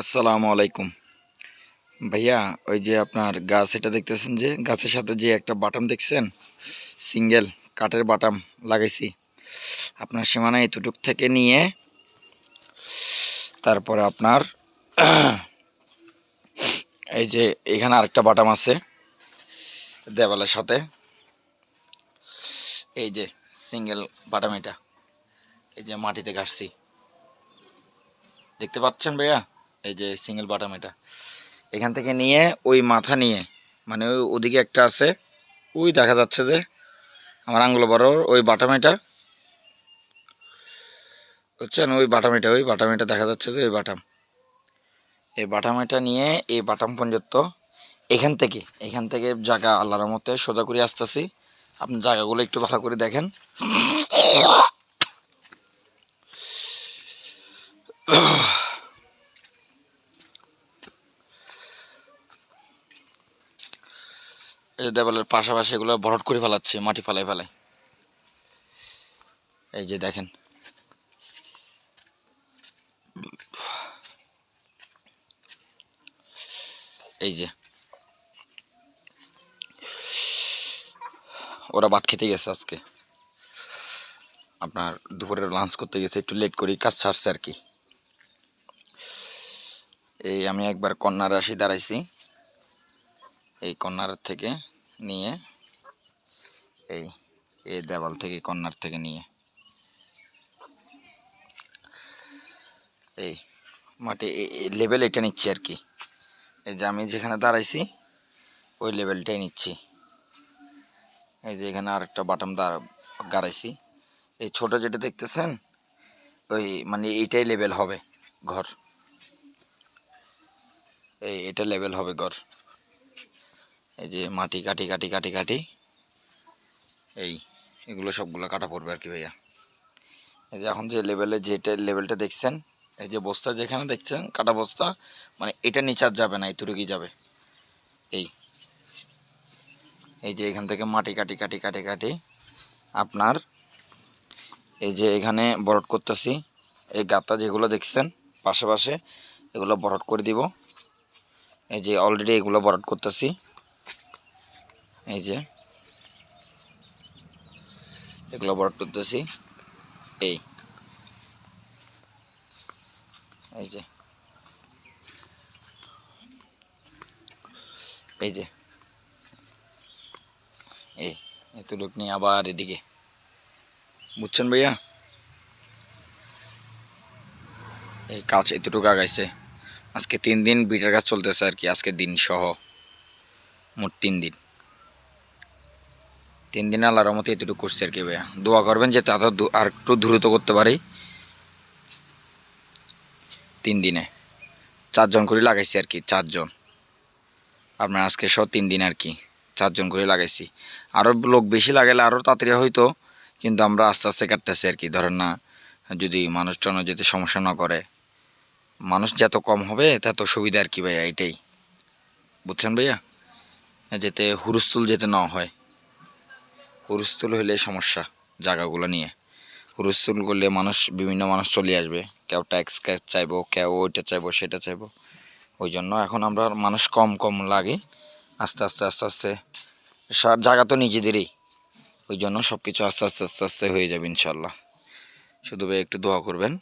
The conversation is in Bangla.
আসসালামু আলাইকুম ভাইয়া। ওই যে আপনার গাছ এটা দেখতেছেন, যে গাছের সাথে যে একটা বাটাম দেখছেন, সিঙ্গেল কাঠের বাটাম লাগাইছি আপনার সীমানা এতটুক থেকে নিয়ে তারপরে আপনার এই যে এখানে আরেকটা বাটাম আছে দেওয়ালের সাথে, এই যে সিঙ্গেল বাটাম, এটা এই যে মাটিতে গাড়ছি, দেখতে পাচ্ছেন ভাইয়া? এই যে সিঙ্গেল বাটাম, এটা এখান থেকে নিয়ে ওই মাথা নিয়ে, মানে ওই ওদিকে একটা আছে, ওই দেখা যাচ্ছে যে আমার আঙ্গুল বড় ওই বাটামিটা, বুঝছেন? ওই বাটামিটা দেখা যাচ্ছে যে ওই বাটাম, এই বাটামিটা নিয়ে এই বাটাম পর্যন্ত এখান থেকে জায়গা আল্লাহর মতে সোজা করে আসতেছি। আপনি জায়গাগুলো একটু ভালো করে দেখেন। এই দেওয়ালের পাশাপাশি এগুলো ভরট করে ফেলাচ্ছে, মাটি ফেলাই ফেলাই। এই যে দেখেন, এই যে ওরা ভাত খেতে গেছে আজকে, আপনার দুপুরের লাঞ্চ করতে গেছে, একটু লেট করেই কাজ ছাড়ছে আর কি। এই আমি একবার কর্নারে আসি দাঁড়াইছি, এই কর্নার থেকে নিয়ে এই এই দেওয়াল থেকে কর্নার থেকে নিয়ে এই মাটি লেভেল এটা নিচ্ছি আর কি। এই যে আমি যেখানে দাঁড়াইছি ওই লেভেলটাই নিচ্ছি। এই যে এখানে আরেকটা বাটাম গাড়াইছি, এই ছোট যেটা দেখতেছেন ওই মানে এইটাই লেভেল হবে ঘর, এটা লেভেল হবে ঘর। এই যে মাটি কাটি কাটি কাটি কাটি এগুলো সবগুলো কাটা পড়বে আর কি ভাইয়া। এই যে এখন যে লেভেলটা দেখছেন, এই যে বস্তা যেখানে দেখছেন কাটা বস্তা, মানে এটা নিচে আর যাবে না, এতটুকুই যাবে। এই যে এখান থেকে মাটি কাটি কাটি কাটি কাটি আপনার এই যে এখানে বরট করতেছি, এই গাঁথা যেগুলো দেখছেন পাশে এগুলো বরট করে দিব। এই যে অলরেডি এগুলো বরট করতেছি, এই যে এগুলো বরট করতেছি। এই এই যে এই যে এতটুক নিয়ে আবার এদিকে, বুঝছেন ভাইয়া? এই কাজ এতটুকু আগাইছে, আজকে 3 দিন বিটার কাজ চলতেছে আর কি, আজকে দিন সহ মোট 3 দিন আল্লাহর রহমতে এতটুকু করছে আর কি ভাইয়া। দোয়া করবেন যে তাতে আর একটু দ্রুত করতে পারি। 3 দিনে 4 জন করে লাগাইছি আর কি, 4 জন, আপনার আজকে সহ 3 দিন আর কি 4 জন করে লাগাইছি। আরও লোক বেশি লাগাইলে আরও তাড়াতাড়ি হয়তো, কিন্তু আমরা আস্তে আস্তে কাটতেছি আর কি। ধরেন না, যদি মানুষজন যেতে সমস্যা না করে, মানুষ যত কম হবে তত সুবিধা আর কি ভাইয়া, এটাই, বুঝছেন ভাইয়া? যেতে হুরস্থুল যেতে না হয়, হুরস্থুল হইলে সমস্যা জায়গাগুলো নিয়ে। হুরস্থুল করলে বিভিন্ন মানুষ চলে আসবে, কেউ ট্যাক্স চাইবো, কেউ ওইটা চাইবো সেটা চাইবো। ওই জন্য এখন আমরা মানুষ কম কম লাগে, আস্তে আস্তে আস্তে আস্তে জায়গা তো নিজেদেরই, ওই জন্য সব কিছু আস্তে আস্তে আস্তে আস্তে হয়ে যাবে ইনশাল্লাহ। শুধু ভাই একটু দোয়া করবেন।